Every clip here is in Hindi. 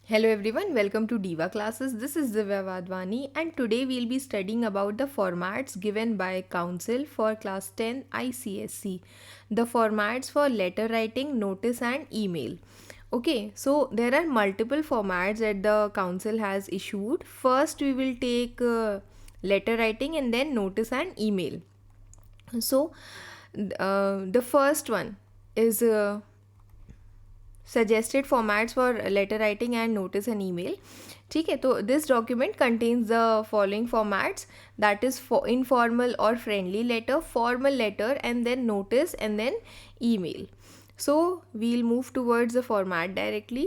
Hello everyone, welcome to Diva classes. This is Divya Vadwani and today we'll be studying about the formats given by Council for class 10 ICSC. The formats for letter writing, notice and email. Okay, so there are multiple formats that the council has issued. First we will take letter writing and then notice and email. So the first one is suggested formats for letter writing and notice and email. ठीक है, तो this document contains the following formats, that is for informal or friendly letter, formal letter and then notice and then email. So we'll move towards the format directly.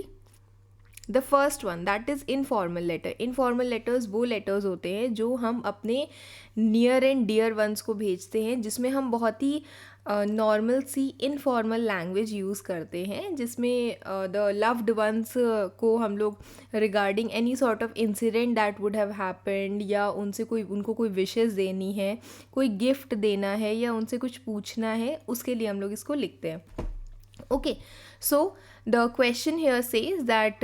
The first one that is informal letter. Informal letters वो लेटर्स होते हैं जो हम अपने नियर एंड डियर वंस को भेजते हैं, जिसमें हम बहुत ही नॉर्मल सी इनफॉर्मल लैंग्वेज यूज़ करते हैं, जिसमें द लव्ड वंस को हम लोग regarding any sort of incident that would have happened, या उनसे कोई उनको कोई विशेज़ देनी है, कोई गिफ्ट देना है या उनसे कुछ पूछना है, उसके लिए हम लोग इसको लिखते हैं. Okay, so the question here says that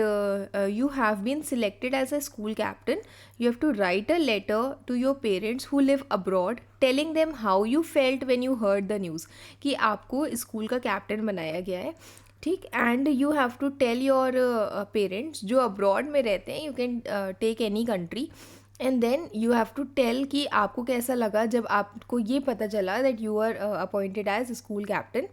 you have been selected as a school captain. You have to write a letter to your parents who live abroad, telling them how you felt when you heard the news कि आपको स्कूल का कैप्टन बनाया गया है. ठीक, and you have to tell your parents जो अब्रॉड में रहते हैं. You can take any country and then you have to tell कि आपको कैसा लगा जब आपको ये पता चला that you are appointed as school captain,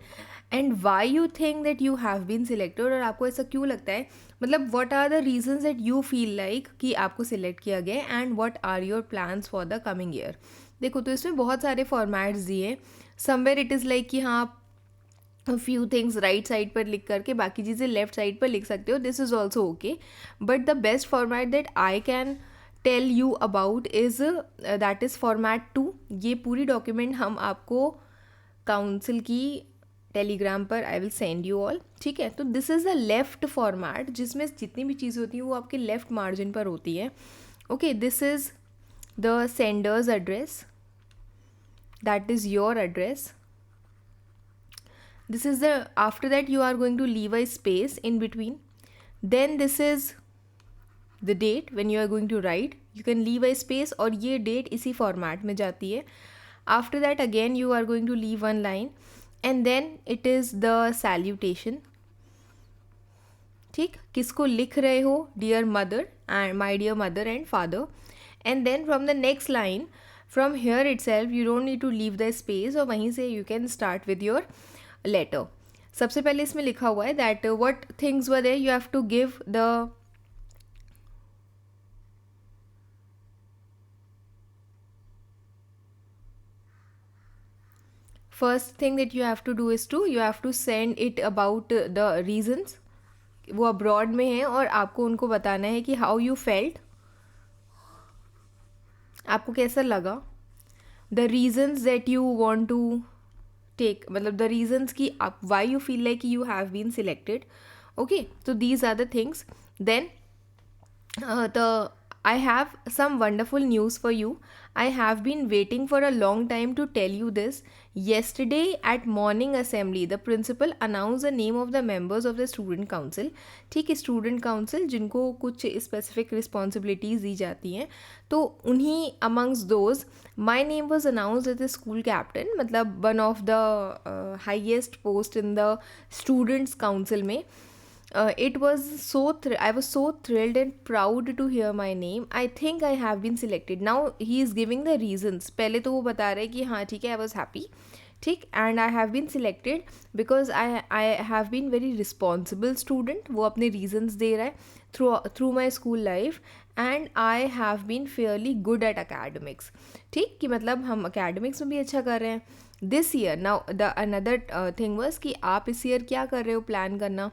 and why you think that you have been selected, और आपको ऐसा क्यों लगता है, मतलब what are the reasons that you feel like कि आपको सिलेक्ट किया गया, and what are your plans for the coming year. देखो, तो इसमें बहुत सारे फॉर्मेट्स दिए. समवेयर इट इज़ लाइक कि हाँ, फ्यू थिंग्स राइट साइड पर लिख करके बाकी चीज़ें लेफ्ट साइड पर लिख सकते हो. This is also okay, but the best format that I can tell you about is that is format 2. ये पूरी डॉक्यूमेंट हम आपको काउंसिल की टेलीग्राम पर I will send you all. ठीक है, तो this is the left format, जिसमें जितनी भी चीज़ें होती हैं वो आपके लेफ्ट मार्जिन पर होती है. Okay, this is the sender's address, that is your address. This is the, after that you are going to leave a space in between. Then this is the date when you are going to write. You can leave a space और ये date इसी format में जाती है. After that again you are going to leave one line and then it is the salutation. ठीक, किसको लिख रहे हो, dear mother and my dear mother and father. And then from the next line, from here itself you don't need to leave the space, और वहीं से you can start with your letter. सबसे पहले इसमें लिखा हुआ है that what things were there, you have to give the first thing that you have to do is to you have to send it about the reasons. वो अब्रॉड में हैं और आपको उनको बताना है कि हाउ यू फेल्ट, आपको कैसा लगा, the reasons that you want to take, मतलब द रीजंस की आप why you feel like you have been selected. Okay, तो these are the things. Then the I have some wonderful news for you. I have been waiting for a long time to tell you this. Yesterday at morning assembly, the principal announced the name of the members of the student council. ठीक है, स्टूडेंट काउंसिल जिनको कुछ स्पेसिफिक रिस्पॉन्सिबिलिटीज़ दी जाती हैं, तो उन्हीं amongst those my name was announced as the school captain, मतलब one of the highest post in the students council में. It was so I was so thrilled and proud to hear my name. I think I have been selected. Now he is giving the reasons. पहले तो वो बता रहे कि हाँ ठीक है, I was happy, ठीक, and I have been selected because I have been very responsible student. वो अपने reasons दे रहा है through my school life, and I have been fairly good at academics. ठीक, कि मतलब हम academics में भी अच्छा कर रहे हैं. This year, now the another thing was कि आप इस year क्या कर रहे हो प्लान करना.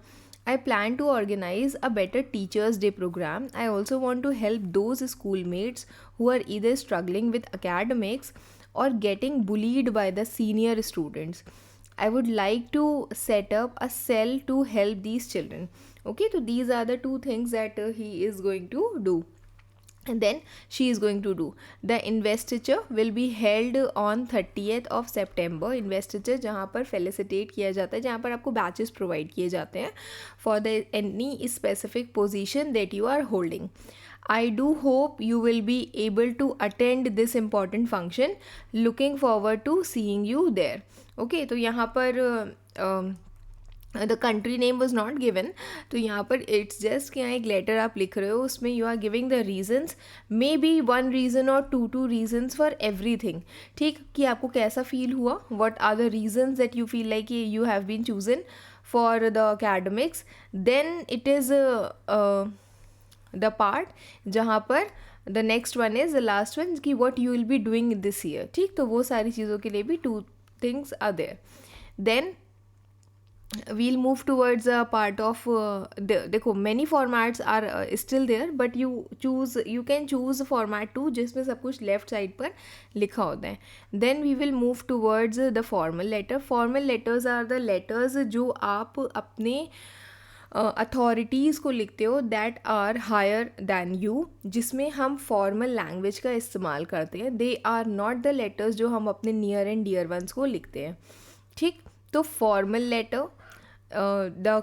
I plan to organize a better Teachers' Day program. I also want to help those schoolmates who are either struggling with academics or getting bullied by the senior students. I would like to set up a cell to help these children. Okay, so these are the two things that he is going to do. and then she is going to do. The investiture will be held on 30th of September. investiture जहाँ पर फेलिसिटेट किया जाता है, जहाँ पर आपको बैचेस प्रोवाइड किए जाते हैं for the any specific position that you are holding. I do hope you will be able to attend this important function. Looking forward to seeing you there. Okay, तो यहाँ पर the country name was not given. तो यहाँ पर इट्स जस्ट कि यहाँ एक लेटर आप लिख रहे हो, उसमें you are giving the reasons, may be one reason और टू रीजन्स फॉर एवरीथिंग. ठीक, कि आपको कैसा फील हुआ, what are the reasons that you feel like you have been chosen for the academics. Then it is the part जहाँ पर the next one is the last one कि what you will be doing this year. ठीक, तो वो सारी चीज़ों के लिए भी 2 things are there. Then we'll move towards a part of देखो many formats are still there, but you can choose format 2 जिसमें सब कुछ left side पर लिखा होता है. Then we will move towards the formal letter. Formal letters are the letters जो आप अपने अथॉरिटीज़ को लिखते हो that are higher than you, जिसमें हम फॉर्मल लैंग्वेज का इस्तेमाल करते हैं. They are not the letters जो हम अपने नियर एंड डियर वंस को लिखते हैं. ठीक, तो formal letter, the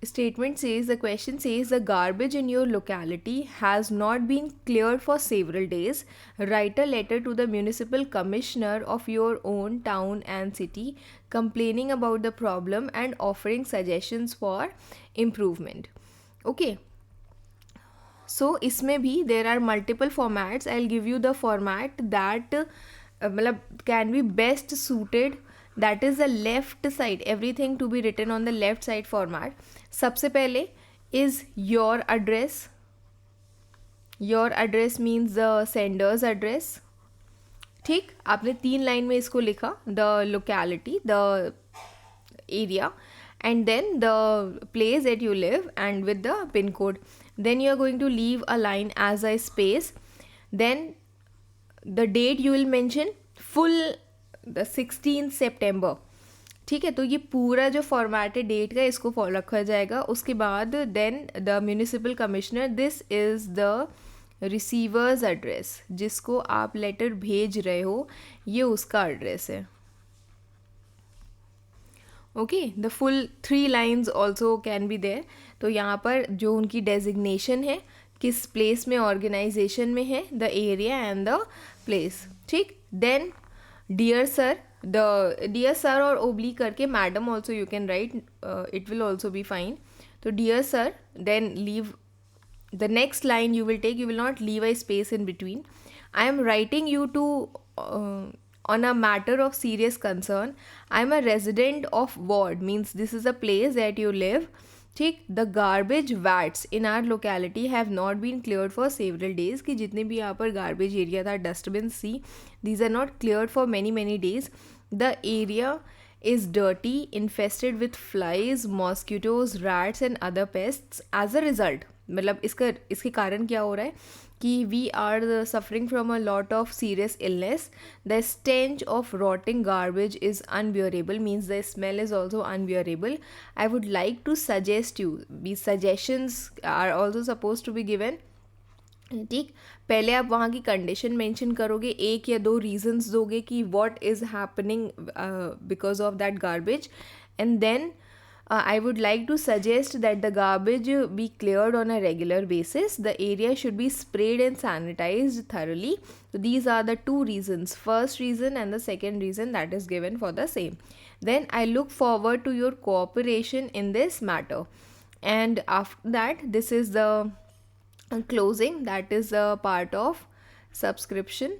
statement says, the question says, the garbage in your locality has not been cleared for several days. Write a letter to the municipal commissioner of your own town and city complaining about the problem and offering suggestions for improvement. Okay, so इसमें भी there are multiple formats. I'll give you the format that मतलब can be best suited, that is the left side, everything to be written on the left side format. सबसे पहले is your address. Your address means the sender's address. ठीक, आपने 3 लाइन में इसको लिखा, the locality, the area, and then the place that you live and with the pin code. Then you are going to leave a line as a space. Then the date you will mention full the 16th September. ठीक है, तो ये पूरा जो फॉर्मेट है डेट का इसको फॉलो रखा जाएगा. उसके बाद then the municipal commissioner, this is the receivers address, जिसको आप लेटर भेज रहे हो ये उसका एड्रेस है. Okay, the full 3 lines also can be there. तो यहाँ पर जो उनकी डेजिग्नेशन है, किस प्लेस में ऑर्गेनाइजेशन में है, the area and the place. ठीक, then dear sir, the dear sir और ओब्लिक करके madam also you can write, it will also be fine. तो dear sir, then leave the next line you will take, you will not leave a space in between. I am writing you to on a matter of serious concern. I am a resident of ward, means this is a place that you live. ठीक, the garbage vats in our locality have not been cleared for several days. कि जितने भी यहाँ पर garbage area था, dustbin C, these are not cleared for many days. The area is dirty, infested with flies, mosquitoes, rats and other pests. As a result, मतलब इसके कारण क्या हो रहा है कि we are suffering from a lot of serious illness. The stench of rotting garbage is unbearable, means the smell is also unbearable. I would like to suggest you, be suggestions are also suppose to be given. ठीक, पहले आप वहाँ की कंडीशन मेंशन करोगे, 1 या 2 रीजंस दोगे कि what is happening because of that garbage, and then I would like to suggest that the garbage be cleared on a regular basis. The area should be sprayed and sanitized thoroughly. So these are the 2 reasons, first reason and the second reason that is given for the same. Then I look forward to your cooperation in this matter. And after that, this is the closing, that is the part of subscription.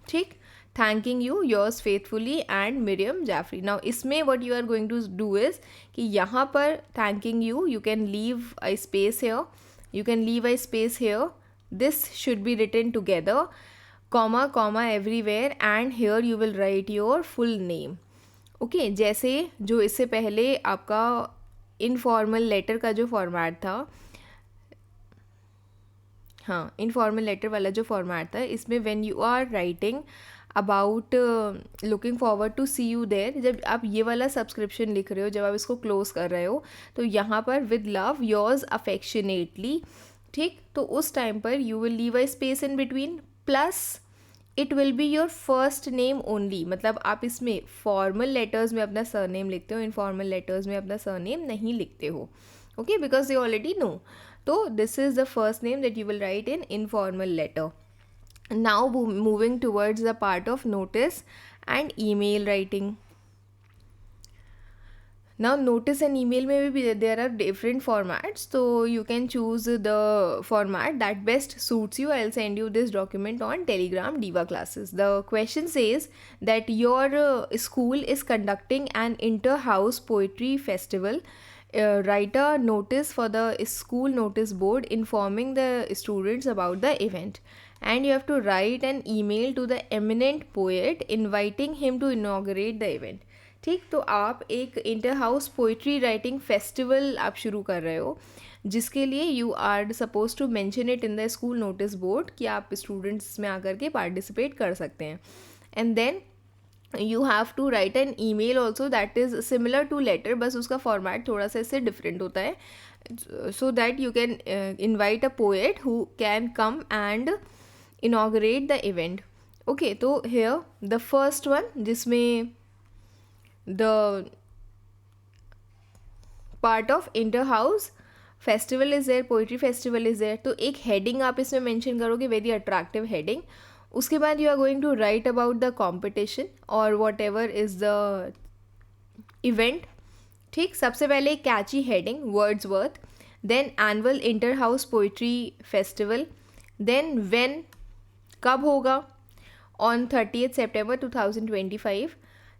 ठीक, thanking you, yours faithfully and Miriam Jaffrey. Now इसमें what you are going to do is कि यहाँ पर thanking you, you can leave a space here, you can leave a space here, this should be written together, comma everywhere, and here you will write your full name. Okay, जैसे जो इससे पहले आपका इनफॉर्मल लेटर का जो फॉर्मेट था, हाँ, इनफॉर्मल लेटर वाला जो फॉर्मेट था, इसमें when you are writing about looking forward to see you there, जब आप ये वाला सब्सक्रिप्शन लिख रहे हो, जब आप इसको क्लोज कर रहे हो, तो यहाँ पर विद लव योर्स अफेक्शनेटली, ठीक, तो उस टाइम पर you will leave a space in between, plus it will be your first name only, मतलब आप इसमें फॉर्मल लेटर्स में अपना सरनेम लिखते हो, इनफॉर्मल लेटर्स में अपना सरनेम नहीं लिखते हो, okay, because they already know. तो this is the first name that you will write in informal letter. Now moving towards the part of notice and email writing. Now notice and email में भी there are different formats, so you can choose the format that best suits you. I'll send you this document on Telegram Diva classes. The question says that your school is conducting an inter-house poetry festival. Write a notice for the school notice board informing the students about the event, and you have to write an email to the eminent poet inviting him to inaugurate the event. ठीक, तो आप एक inter house poetry writing festival आप शुरू कर रहे हो, जिसके लिए you are suppose to mention it in the school notice board कि आप स्टूडेंट्स में आकर के पार्टिसिपेट कर सकते हैं. And then you have to write an email also that is similar to letter, बस उसका फॉर्मेट थोड़ा सा इससे डिफरेंट होता है, so that you can invite a poet who can come and inaugurate the event. Okay, तो हेयर द फर्स्ट वन जिसमें the part of inter house festival is there, poetry festival is there, तो एक हेडिंग आप इसमें मेंशन करोगे, वेरी अट्रैक्टिव हेडिंग. उसके बाद you are going to write about the competition और whatever is the event. ठीक, सबसे पहले catchy heading Wordsworth, then annual inter house poetry festival, then when कब होगा, ऑन 30th September 2025.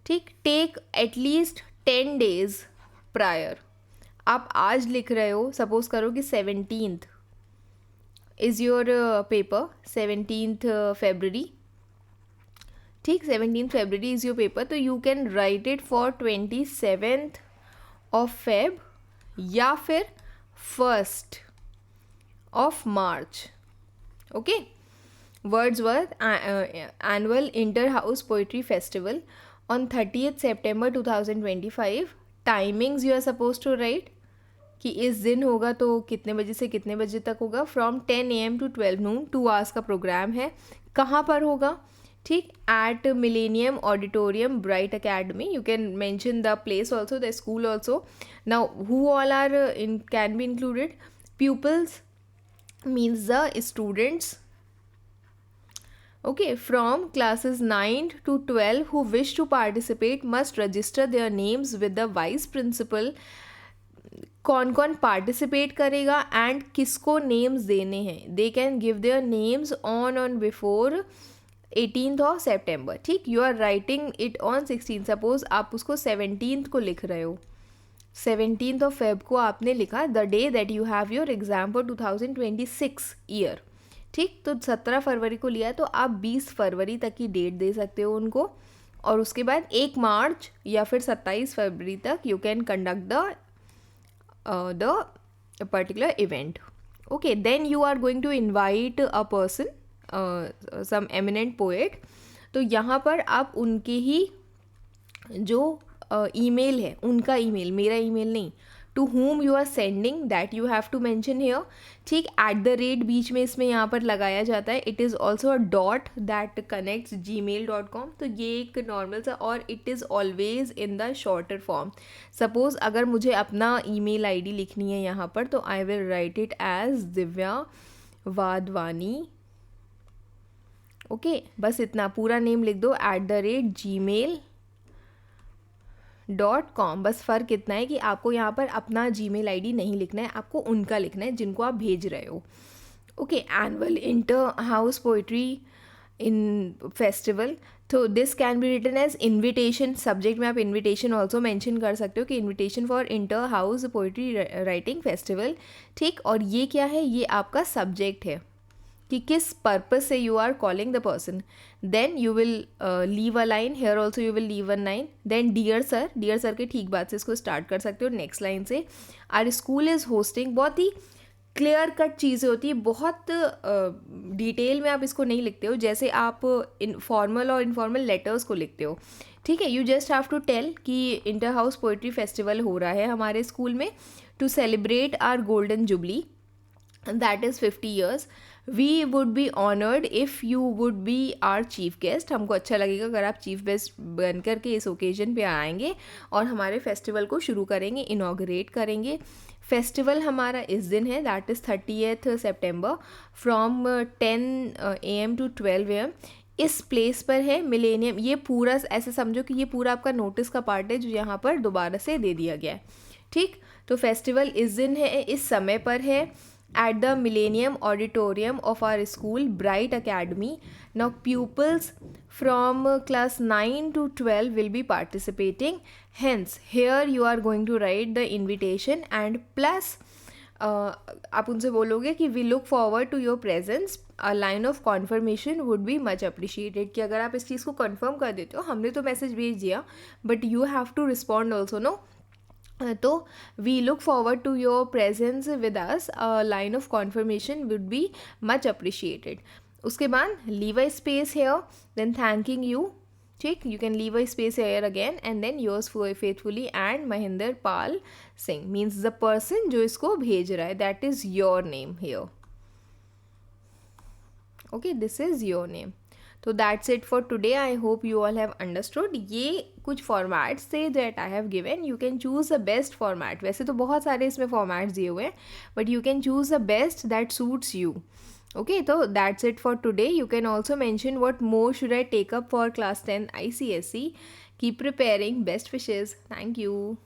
ठीक, टेक एटलीस्ट 10 days प्रायर. आप आज लिख रहे हो, सपोज करो कि 17th is your paper, 17th February, ठीक, 17th February is your paper, तो you can write it for 27th of Feb या फिर 1st of March. Okay, Wordsworth annual inter-house poetry festival on 30th September 2025. Timings you are suppose to write कि इस दिन होगा तो कितने बजे से कितने बजे तक होगा, from 10 AM to 12 noon, 2 hours का प्रोग्राम है. कहाँ पर होगा, ठीक, at millennium auditorium bright academy. You can mention the place also, the school also. Now who all are in can be included, pupils means the students, okay, from classes 9 to 12 who wish to participate must register their names with the vice principal. कौन कौन पार्टिसिपेट करेगा एंड किसको नेम्स देने हैं, they can give their names on before 18th of September. ठीक, you are writing it on 16th. Suppose आप उसको 17th को लिख रहे हो, 17th of Feb को आपने लिखा, the day that you have your exam for 2026 year. ठीक, तो 17 फरवरी को लिया, तो आप 20 फरवरी तक की डेट दे सकते हो उनको, और उसके बाद 1 मार्च या फिर 27 फरवरी तक you can conduct the particular event. Okay, then you are going to invite a person, some eminent poet. तो यहाँ पर आप उनके ही जो ईमेल है, उनका ईमेल, मेरा ईमेल नहीं, to whom you are sending that you have to mention here. ठीक, @ बीच में इसमें यहाँ पर लगाया जाता है. It is also a dot that connects gmail.com. तो ये एक नॉर्मल सा, और it is always in the shorter form. Suppose अगर मुझे अपना ईमेल आईडी लिखनी है यहाँ पर, तो I will write it as Divya Wadhwani. Okay, बस इतना, पूरा नेम लिख दो @gmail.com. बस फ़र्क इतना है कि आपको यहाँ पर अपना जीमेल आईडी नहीं लिखना है, आपको उनका लिखना है जिनको आप भेज रहे हो. Okay, annual inter house poetry in festival. तो this can be written as invitation. Subject में आप इन्विटेशन ऑल्सो मेंशन कर सकते हो कि invitation for inter house poetry writing festival. ठीक, और ये क्या है, ये आपका सब्जेक्ट है कि किस पर्पज से you are calling the person. Then you will leave a line, here also you will leave a line. Then dear sir के ठीक बात से इसको स्टार्ट कर सकते हो नेक्स्ट लाइन से. आर स्कूल इज़ होस्टिंग, बहुत ही क्लियर कट चीज़ें होती है, बहुत डिटेल में आप इसको नहीं लिखते हो जैसे आप फॉर्मल और इनफॉर्मल लेटर्स को लिखते हो, ठीक है। You just have to tell कि इंटर हाउस पोइट्री फेस्टिवल हो रहा है हमारे स्कूल में to celebrate our golden jubilee, that is 50 years. We would be honored if you would be our chief guest. हमको अच्छा लगेगा अगर आप चीफ गेस्ट बन कर के इस ओकेजन पे आएंगे और हमारे फेस्टिवल को शुरू करेंगे, इनाग्रेट करेंगे। फेस्टिवल हमारा इस दिन है, that is 30th September from 10 AM to 12 AM। इस प्लेस पर है मिलेनियम। ये पूरा ऐसे समझो कि ये पूरा आपका नोटिस का पार्ट है जो यहाँ पर दोबारा से दे दिया गया है, ठीक। तो फेस्टिवल इस दिन है, इस समय पर है, at the Millennium Auditorium of our school, Bright Academy. Now pupils from class 9 to 12 will be participating. Hence, here you are going to write the invitation and plus आप उनसे बोलोगे कि we look forward to your presence. A line of confirmation would be much appreciated. कि अगर आप इस चीज़ को confirm कर देते हो, हमने तो मैसेज भेज दिया but you have to respond also, no? तो we look forward to your presence with us, line of confirmation would be much appreciated. उसके बाद leave a space here, then thanking you, ठीक। You can leave a space here again and then yours faithfully and Mahendra Pal Singh, means the person जो इसको भेज रहा है, that is your name here, okay, this is your name. तो that's it for today, I hope you all have understood. ये कुछ फॉर्मेट्स थे that I have given, you can choose the best format. वैसे तो बहुत सारे इसमें फॉर्मेट्स दिए हुए हैं but you can choose the best that suits you, okay. तो that's it for today. You can also mention what more should I take up for class 10 ICSE। Keep preparing, best wishes, thank you.